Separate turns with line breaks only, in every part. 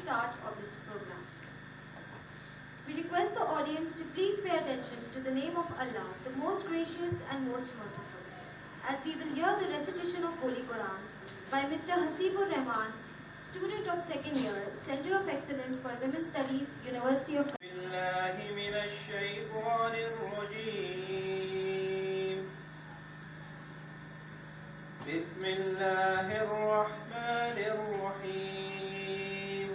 Start of this program. We request the audience to please pay attention to the name of Allah, the most gracious and most merciful, as we will hear the recitation of Holy Quran by Mr. Hasibur Rahman, student of second year, Center of Excellence for Women's Studies, University of
بسم الله الرحمن الرحيم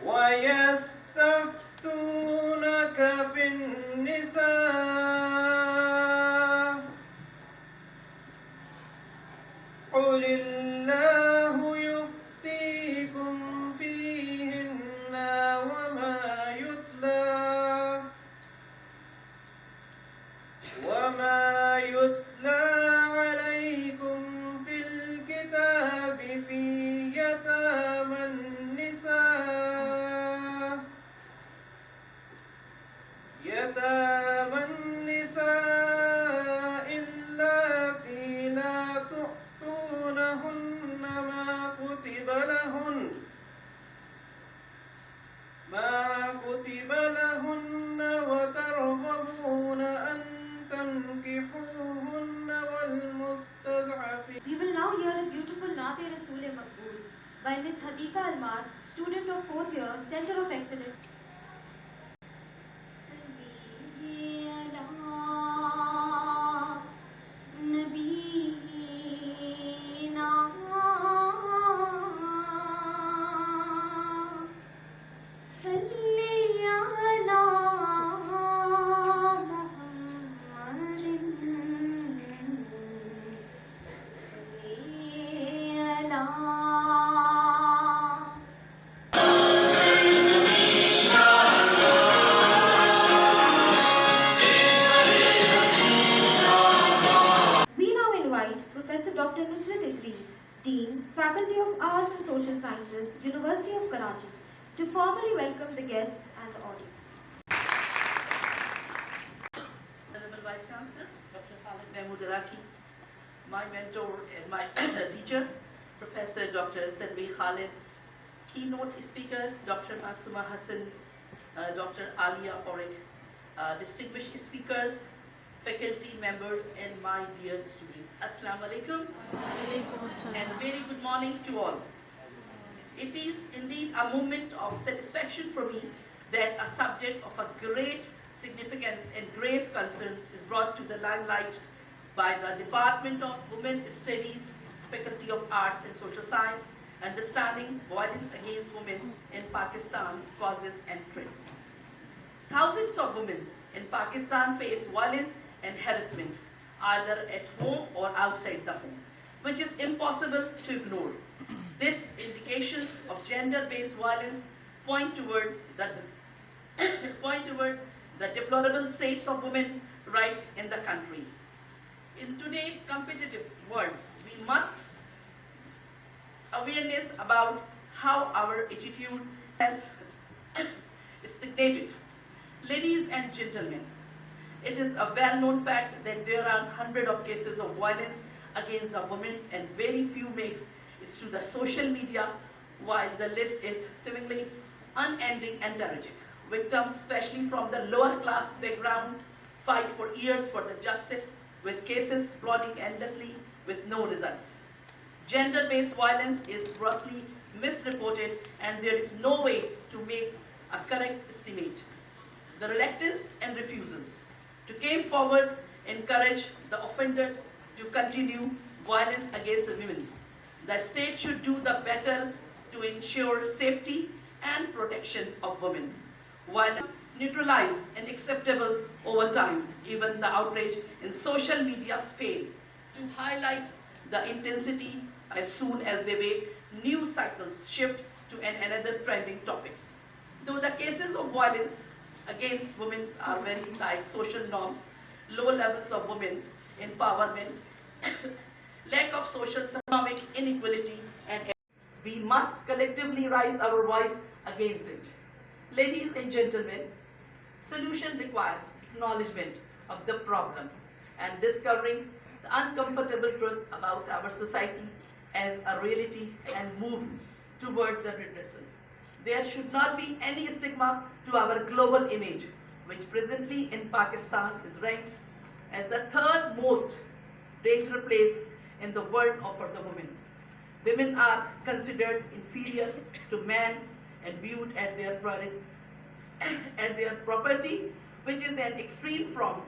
ويستفتونك في النساء قل الله يفتيكم فيهن وما يتلى عليكم في الكتاب في يتامى النساء اللاتي لا تؤتونهن ما كتب لهن وترغبون أن تنكحوهن والمستضعفين.
We will now hear a beautiful Naate Rasool Maqbool by Miss Hadika Almas, student of 4th year, Center of Excellence. Dr. Nusrat Idris, Dean, Faculty of Arts and Social Sciences, University of Karachi, to formally welcome the guests and the audience.
Honorable Vice Chancellor, Dr. Khalid Mahmood Iraqi, my mentor and my teacher, Professor Dr. Tanveer Khalid, keynote speaker, Dr. Masuma Hassan, Dr. Alia Forik, distinguished speakers, faculty members, and my dear students. Assalamu alaikum and a very good morning to all. It is indeed a moment of satisfaction for me that a subject of a great significance and grave concerns is brought to the limelight by the Department of Women Studies, Faculty of Arts and Social Science, Understanding Violence Against Women in Pakistan, Causes and Trends. Thousands of women in Pakistan face violence and harassment, either at home or outside the home, which is impossible to ignore. These indications of gender-based violence point toward the deplorable states of women's rights in the country. In today's competitive world, we must awareness about how our attitude has stagnated. Ladies and gentlemen, it is a well-known fact that there are hundreds of cases of violence against the women, and very few makes it to the social media, while the list is seemingly unending and tragic. Victims, especially from the lower class background, fight for years for the justice, with cases plodding endlessly with no results. Gender-based violence is grossly misreported, and there is no way to make a correct estimate. the reluctance and refusals to come forward, encourage the offenders to continue violence against women. The state should do the better to ensure safety and protection of women. While neutralize and acceptable over time, even the outrage in social media fail to highlight the intensity as soon as the way news cycles shift to another trending topics. Though the cases of violence against women are very like social norms, low levels of women empowerment, lack of social economic inequality, and we must collectively raise our voice against it. Ladies and gentlemen, solution requires acknowledgement of the problem and discovering the uncomfortable truth about our society as a reality and move toward the redressal. There should not be any stigma to our global image, which presently in Pakistan is ranked as the third most dangerous place in the world for the women. Women are considered inferior to men and viewed as their property, which is an extreme from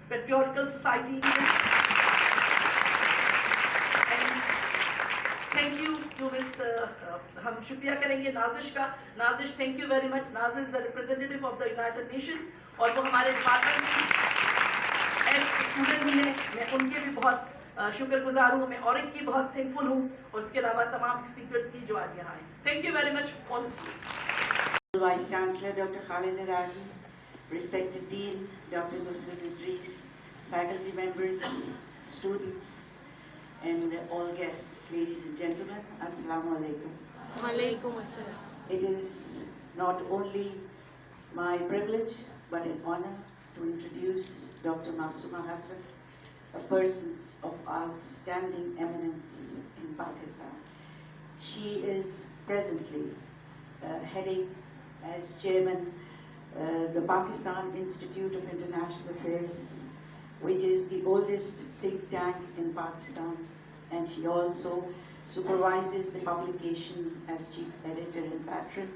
patriarchal society. And thank you to Ms. हम शुक्रिया करेंगे नाजिश का. Nazish, thank you very much. Nazish is the representative of the United Nations और वो हमारे department की as student भी हैं. मैं उनके भी बहुत शुक्रगुजार हूँ. मैं और की बहुत थैंकफुल हूँ और उसके अलावा तमाम स्पीकर्स की जो आज यहाँ आए. Thank you very much all the students.
Vice Chancellor Dr. Khalid Iraqi, respected Dean Dr. Nusrat Idris, faculty members, students, and all guests, ladies and gentlemen, Assalamu alaikum.
Walaikum assalam.
It is not only my privilege but an honor to introduce Dr. Masuma Hassan, a person of outstanding eminence in Pakistan. She is presently heading as chairman the Pakistan Institute of International Affairs, which is the oldest think tank in Pakistan, and she also supervises the publication as chief editor and patron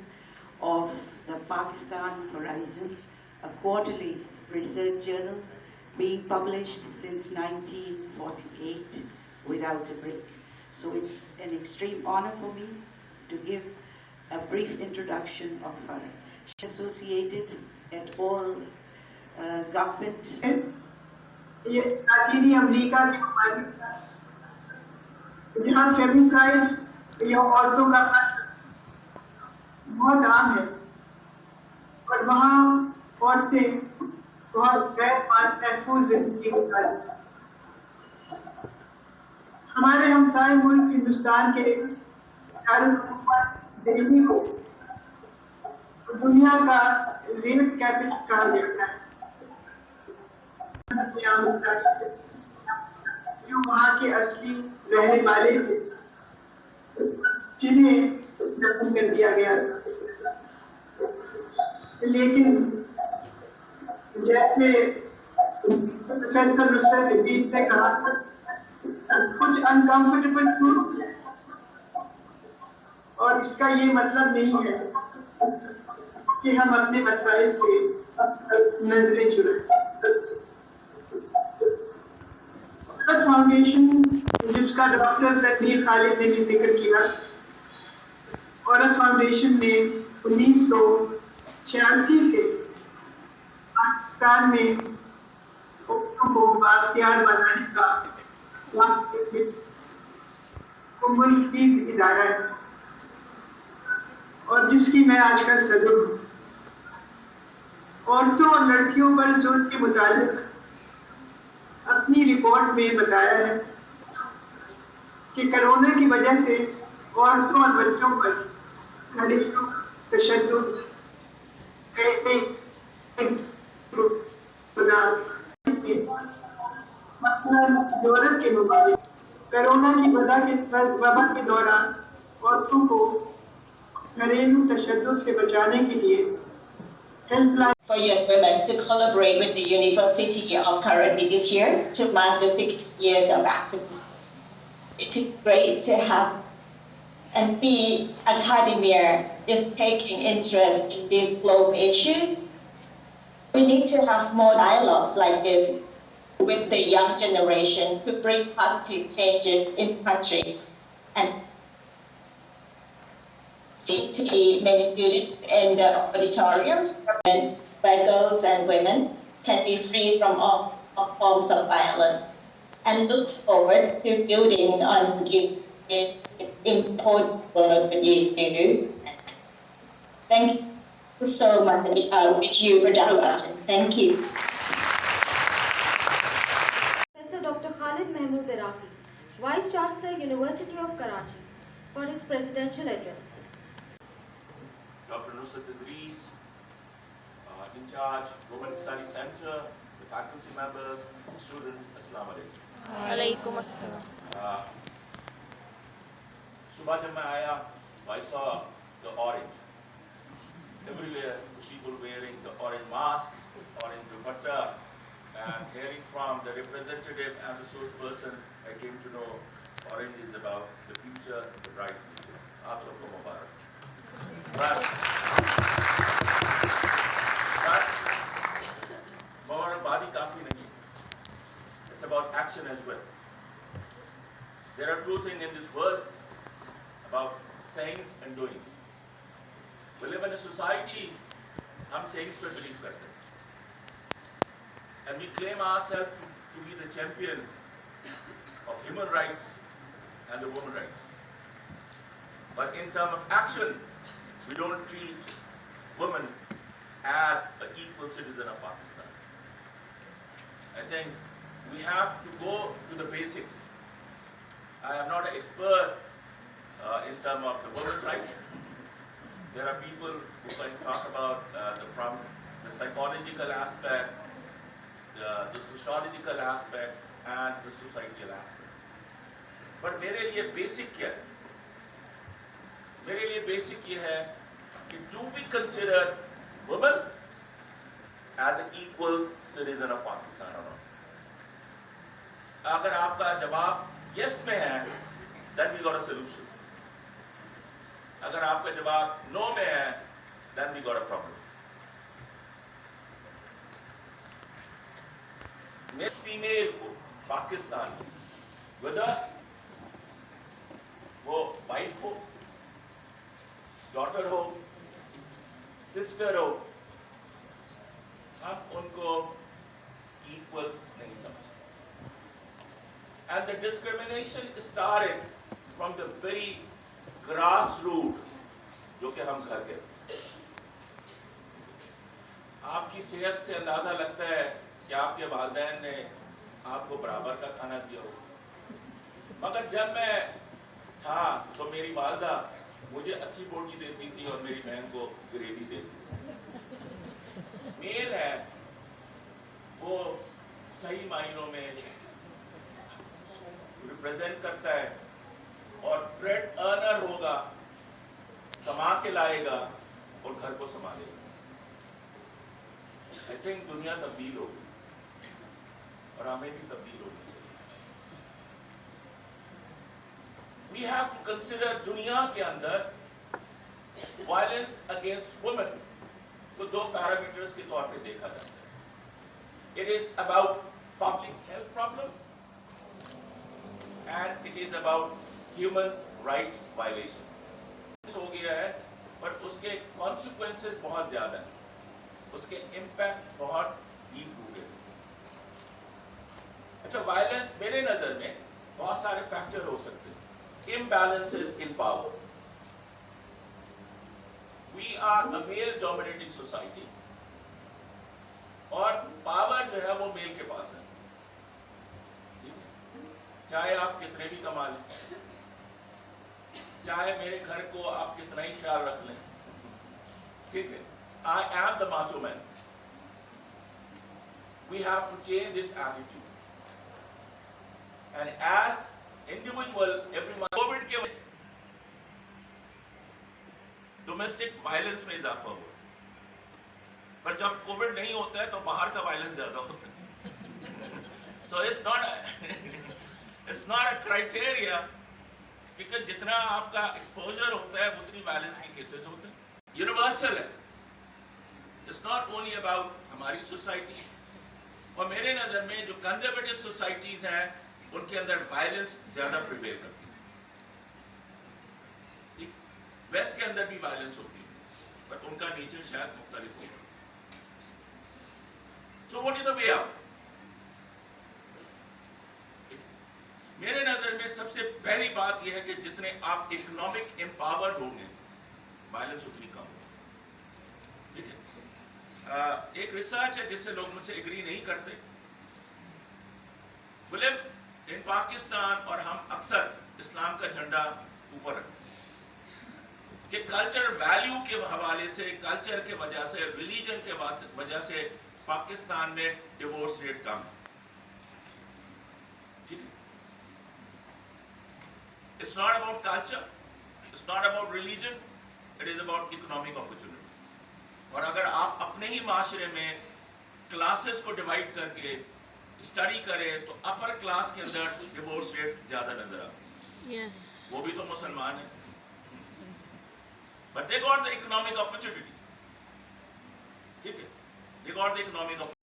of the Pakistan Horizon, a quarterly research journal being published since 1948 without a break. So it's an extreme honor for me to give a brief introduction of her. She is associated at all government.
ये लातीनी America की ममालिक है जहाँ फेमिसाइड या औरतों का बहुत आम है और वहाँ औरतें बहुत गैर महफूज जिंदगी गुजारती हैं. हमारे हमसाए मुल्क हिंदुस्तान के दारुल दिल्ली को दुनिया का रेप कैपिटल कहा जाता है. जो वहाँ के असली रहने वाले थे जिन्हें दफन कर दिया गया था. लेकिन जैसे प्रोफेसर नुसरत इदरीस ने कहा था, कुछ अनकंफर्टेबल ट्रूथ है और इसका ये मतलब नहीं है कि हम अपने मसाइल से नजरें चुराएं. फाउंडेशन जिसका डॉक्टर तनवीर खालिद ने भी जिक्र किया, औरत फाउंडेशन ने 1986 से पाकिस्तान में औरतों को बाख्तियार बनाने का मुल्क की इदारा है और जिसकी मैं आजकल सदर हूँ. औरतों और लड़कियों पर जुल्म के मुतालिक अपनी रिपोर्ट में बताया है कि कोरोना की वजह से औरतों और बच्चों पर घरेलू तशद्दुद यूरोप के मुकाबले कोरोना की वबा के दौरान औरतों को घरेलू तशद्दुद से बचाने के लिए helpline
for young women to collaborate with the University of Karachi this year to mark the 60 years of activism. It is great to have and see academia is taking interest in this global issue We need to have more dialogues like this with the young generation to bring positive changes in the country. And to see many students in the auditorium where girls and women can be free from all forms of violence, and look forward to building on this important work that you do. Thank you so much, with you, production. Thank you.
Professor Dr. Khalid Mahmood Iraqi, Vice Chancellor, University of Karachi, for his presidential address.
Dr. Nusrat Idris, in charge, Women Study Center, the faculty members, students, Assalamu alaikum.
Alaikum assalam.
सुबह जब मैं आया, I saw the orange. Everywhere, people wearing the orange mask, orange dupatta, and hearing from the representative and the source person, I came to know orange is about the future, the bright future. आप सबको मुबारक. But मुबारकबादी काफी नहीं. It's about action as well. There are two things in this world about sayings and doings. We live in a society, हम sayings पे believe करते हैं. And we claim ourselves to be the champion of human rights and the women rights. But in terms of action, we don't treat women as an equal citizen of Pakistan. I think we have to go to the basics. I am not an expert in terms of the women's rights. There are people who can talk about from the psychological aspect, the sociological aspect, and the societal aspect. But मेरे लिए basic क्या है? मेरे लिए basic ये है कि do we consider women as an equal citizen of Pakistan or not? अगर आपका जवाब yes में है, then we got a solution. अगर आपका जवाब no में है, then we got a problem. मैं फीमेल को पाकिस्तान में, whether वो वाइफ हो, डॉटर हो, सिस्टर हो, हम उनको इक्वल नहीं समझते. And the discrimination started from the very grassroots, जो कि हम घर के. आपकी सेहत से अंदाजा लगता है कि आपके वालिदैन ने आपको बराबर का खाना दिया हो. मगर जब मैं था तो मेरी वालदा मुझे अच्छी बोटी देती थी और मेरी बहन को ग्रेवी देती थी. मेल है वो सही मायनों में रिप्रेजेंट करता है और ब्रेड अर्नर होगा, कमा के लाएगा और घर को संभालेगा. आई थिंक दुनिया तब्दील होगी और हमें भी तब्दील होनी चाहिए. We have to consider दुनिया के अंदर violence against women को दो पैरामीटर्स के तौर पे देखा जाता है. It is about public health problem and it is about human right violation. हो गया है पर उसके consequences बहुत ज्यादा हैं, उसके impact बहुत deep रूटेड है. अच्छा, वायलेंस मेरे नजर में बहुत सारे फैक्टर हो सकते हैं. Imbalances in power. We are a male dominating society और पावर जो है वो मेल के पास है. चाहे आप कितने भी कमा लें, चाहे मेरे घर को आप कितना ही ख्याल रख लें, ठीक है. I am the macho man. We have to change this attitude. And as individual, everyone. Covid के डोमेस्टिक वायलेंस में इजाफा हुआ, पर जब कोविड नहीं होता है तो बाहर का वायलेंस ज्यादा होता है. So it's not a criteria because जितना आपका एक्सपोजर होता है उतनी वायलेंस के केसेस होते हैं. यूनिवर्सल है. It's not only about हमारी सोसाइटी और मेरे नज़र में जो कंजर्वेटिव सोसाइटीज़ हैं उनके अंदर वायलेंस ज़्यादा प्रिवेल करती है। ठीक, वेस्ट के अंदर भी वायलेंस होती है पर उनका नेचर शायद मुख्तलिफ होगा। So what is the way out? मेरे नज़र में सबसे पहली बात यह है कि जितने आप इकोनॉमिक एम्पावर्ड होंगे वायलेंस उतनी कम होगी। ठीक है, एक रिसर्च है जिससे लोग मुझसे एग्री नहीं करते। बोले इन पाकिस्तान और हम अक्सर इस्लाम का झंडा ऊपर रखते कि कल्चर वैल्यू के हवाले से, कल्चर के वजह से, रिलीजन के वजह से पाकिस्तान में डिवोर्स रेट कम है। ठीक है, it's not about culture, it's not about religion, it is about economic opportunity. और अगर आप अपने ही माशरे में क्लासेस को डिवाइड करके स्टडी करें तो अपर क्लास के अंदर डिवोर्स रेट ज्यादा नजर आता है। वो भी तो मुसलमान है, but they got the economic opportunity. ठीक है, they got the economic opportunity.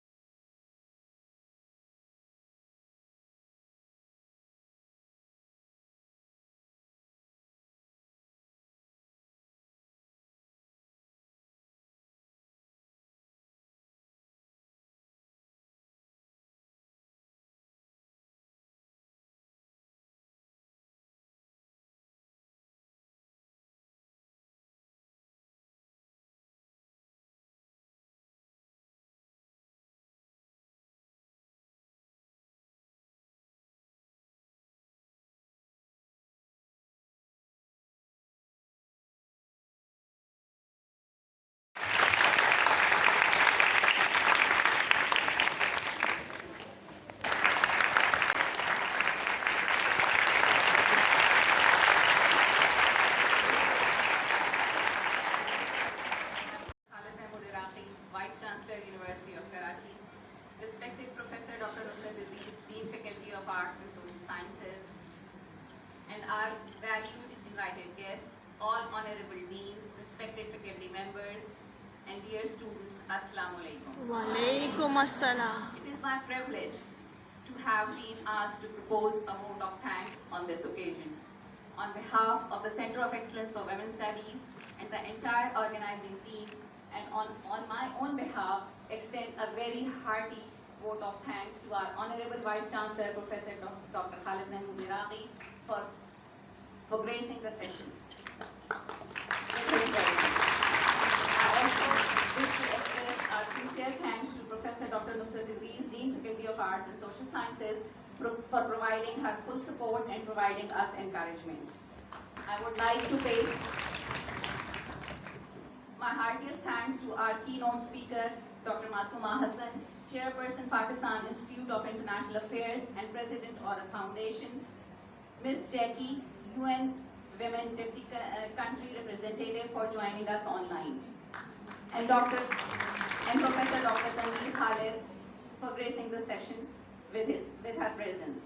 Vice Chancellor, University of Karachi, respected Professor Dr. Dean Faculty of Arts and Social Sciences, and our valued invited guests, all honorable deans, respected faculty members, and dear students, Assalamu alaikum.
Walaikum assalam.
It is my privilege to have been asked to propose a vote of thanks on this occasion. On behalf of the Center of Excellence for Women's Studies and the entire organizing team, and on my own behalf, extend a very hearty vote of thanks to our Honorable Vice Chancellor, Professor Dr. Khalid Mahmood Iraqi, for gracing the session. I also wish to express our sincere thanks to Professor Dr. Nusrat Aziz, Dean Faculty of Arts and Social Sciences, for providing her full support and providing us encouragement. I would like to pay my heartiest thanks to our keynote speaker, Dr. Masuma Hassan, Chairperson, Pakistan Institute of International Affairs and President of the Foundation, Ms. Jackie, UN Women Deputy Country Representative, for joining us online, and Professor Dr. Tanveer Khalid for gracing the session with her presence.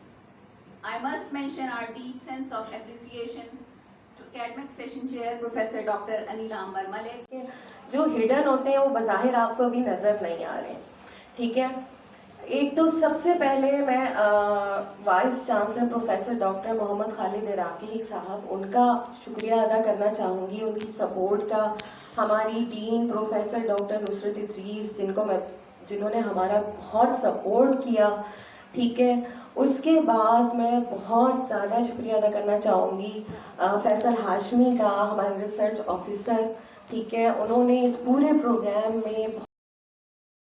I must mention our deep sense of appreciation to academic session chair, Professor Dr. Anila Ambar Malik.
जो hidden होते हैं वो बज़ाहिर आपको अभी नज़र नहीं आ रहे। ठीक है, एक तो सबसे पहले मैं vice chancellor professor doctor Mohammad Khalid Iraqi साहब, उनका शुक्रिया अदा करना चाहूँगी, उनकी सपोर्ट का। हमारी dean professor doctor Nusrat Idris, जिन्होंने हमारा बहुत सपोर्ट किया। ठीक है, उसके बाद मैं बहुत ज़्यादा शुक्रिया अदा करना चाहूँगी फैसल हाशमी का, हमारे रिसर्च ऑफिसर। ठीक है, उन्होंने इस पूरे प्रोग्राम में